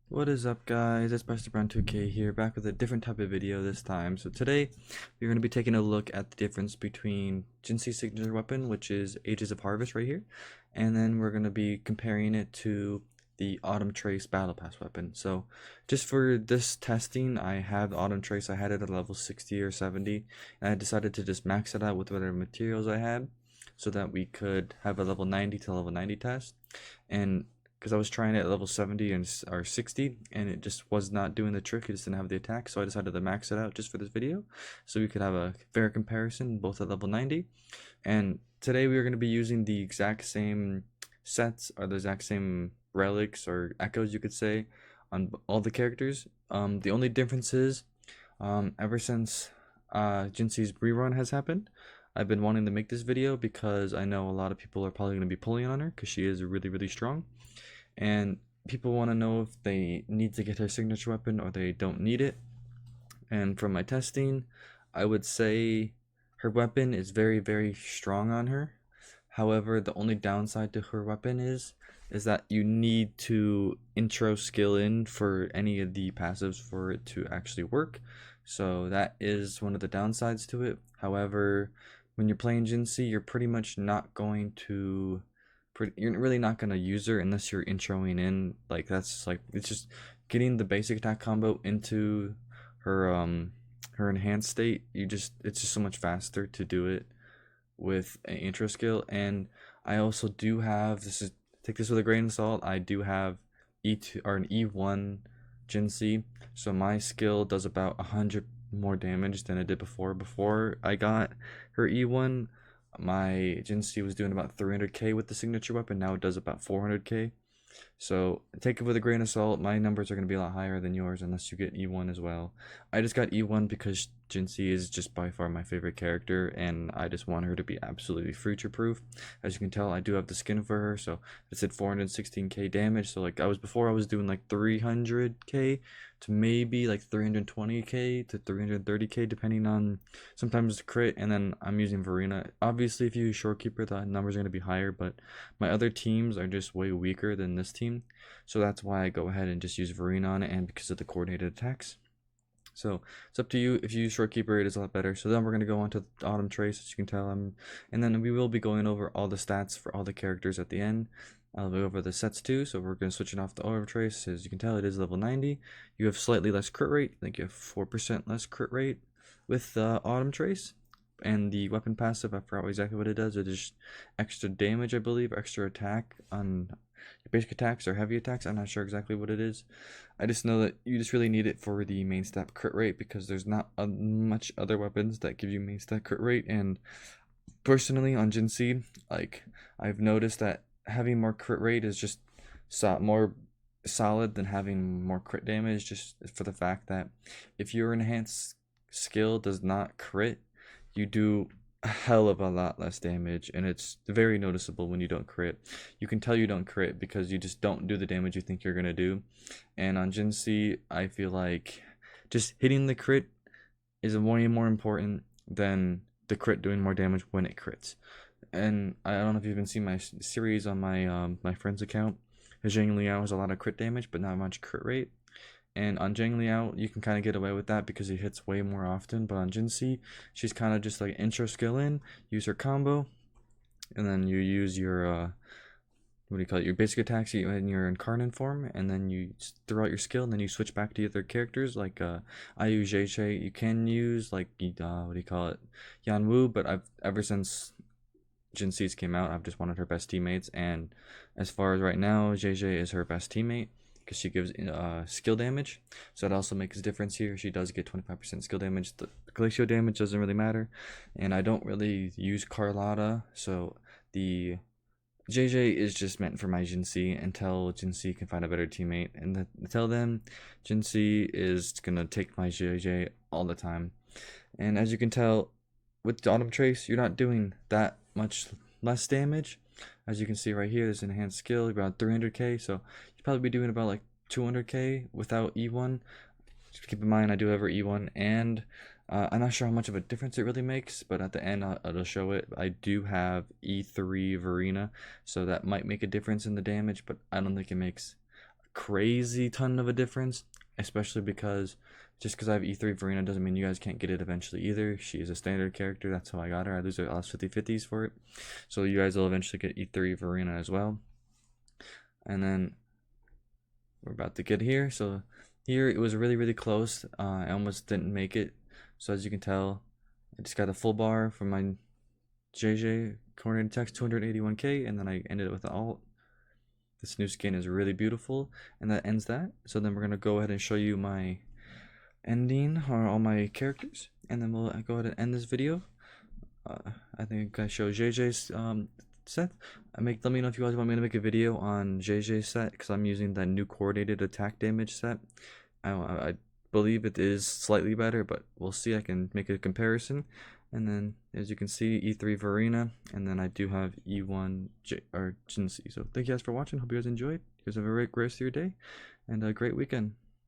What is up, guys? It's Brown2K here, back with a different type of video this time. So today we're going to be taking a look at the difference between Jinshi's signature weapon, which is Ages of Harvest right here, and then we're going to be comparing it to the Autumn Trace Battle Pass weapon. So just for this testing, I have the Autumn Trace. I had it at level 60 or 70, and I decided to just max it out with whatever materials I had so that we could have a level 90 to level 90 test. And because I was trying it at level 70 or 60 and it just was not doing the trick. It just didn't have the attack, so I decided to max it out just for this video so we could have a fair comparison both at level 90. And today we are going to be using the exact same sets or the exact same relics or echoes, you could say, on all the characters. The only difference is ever since Jinshi's rerun has happened, I've been wanting to make this video because I know a lot of people are probably going to be pulling on her because she is really strong, and people want to know if they need to get her signature weapon or they don't need it. And from my testing, I would say her weapon is very strong on her. However, the only downside to her weapon is that you need to intro skill in for any of the passives for it to actually work. So that is one of the downsides to it. However, when you're playing Jinshi, you're pretty much not going to you're really not going to use her unless you're introing in. Like, that's like, it's just getting the basic attack combo into her her enhanced state. It's just so much faster to do it with an intro skill. And I also do have, this is, take this with a grain of salt, I do have E2 or an E1 Jinshi, so my skill does about 100 more damage than it did before I got her E1. My Jinshi was doing about 300k with the signature weapon. Now it does about 400k. So take it with a grain of salt. My numbers are going to be a lot higher than yours unless you get E1 as well. I just got E1 because Jinshi is just by far my favorite character, and I just want her to be absolutely future proof. As you can tell, I do have the skin for her, so it's at 416k damage. So like, before I was doing like 300k to maybe like 320k to 330k depending on sometimes the crit, and then I'm using Verena. Obviously if you use Shorekeeper, the numbers are going to be higher, but my other teams are just way weaker than this team, so that's why I go ahead and just use Verena on it, and because of the coordinated attacks. So it's up to you. If you use Shorekeeper, it is a lot better. So then we're going to go on to the Autumn Trace, as you can tell. And then we will be going over all the stats for all the characters at the end. I'll go over the sets too. So we're going to switch it off the Autumn Trace. As you can tell, it is level 90. You have slightly less crit rate. I think you have 4% less crit rate with Autumn Trace. And the weapon passive, I forgot exactly what it does. It is extra damage, I believe, extra attack on basic attacks or heavy attacks. I'm not sure exactly what it is. I just know that you just really need it for the main stat crit rate because there's not much other weapons that give you main stat crit rate. And personally on Jinshi, like, I've noticed that having more crit rate is just more solid than having more crit damage, just for the fact that if your enhanced skill does not crit, you do a hell of a lot less damage, and it's very noticeable when you don't crit. You can tell you don't crit because you just don't do the damage you think you're gonna do. And on Jinshi, I feel like just hitting the crit is way more important than the crit doing more damage when it crits. And I don't know if you've been seeing my series on my friend's account. Zhang Liao has a lot of crit damage, but not much crit rate. And on Zhang Liao, you can kind of get away with that because he hits way more often. But on Jinshi, she's kind of just like intro skill in, use her combo, and then you use your what do you call it? Your basic attacks in your incarnate form, and then you throw out your skill, and then you switch back to other characters. Like I use JJ. You can use like what do you call it, Yan Wu, but I've ever since Jinshi's came out, I've just wanted her best teammates, and as far as right now, JJ is her best teammate because she gives skill damage, so it also makes a difference here. She does get 25% skill damage. The glacial damage doesn't really matter, and I don't really use Carlotta, so the JJ is just meant for my Jinshi until Jinshi can find a better teammate, and until then, Jinshi is gonna take my JJ all the time. And as you can tell, with the Autumn Trace, you're not doing that much less damage. As you can see right here, there's enhanced skill, about 300k, so you'd probably be doing about like 200k without E1. Just keep in mind, I do have her E1, and I'm not sure how much of a difference it really makes, but at the end, it'll show it. I do have E3 Verena, so that might make a difference in the damage, but I don't think it makes crazy ton of a difference, especially because just because I have E3 Verena doesn't mean you guys can't get it eventually either. She is a standard character. That's how I got her. I lose her last 50/50s for it. So you guys will eventually get E3 Verena as well. And then we're about to get here. So here it was really close. I almost didn't make it. So as you can tell, I just got a full bar from my JJ coordinated text 281k, and then I ended it with an alt. This new skin is really beautiful, and that ends that. So then we're gonna go ahead and show you my ending or all my characters, and then we'll go ahead and end this video. I think I show JJ's set. Let me know if you guys want me to make a video on JJ's set, because I'm using that new coordinated attack damage set. I believe it is slightly better, but we'll see. I can make a comparison. And then, as you can see, E3 Verena, and then I do have E1 Jinshi. So thank you guys for watching. Hope you guys enjoyed. You guys have a great rest of your day, and a great weekend.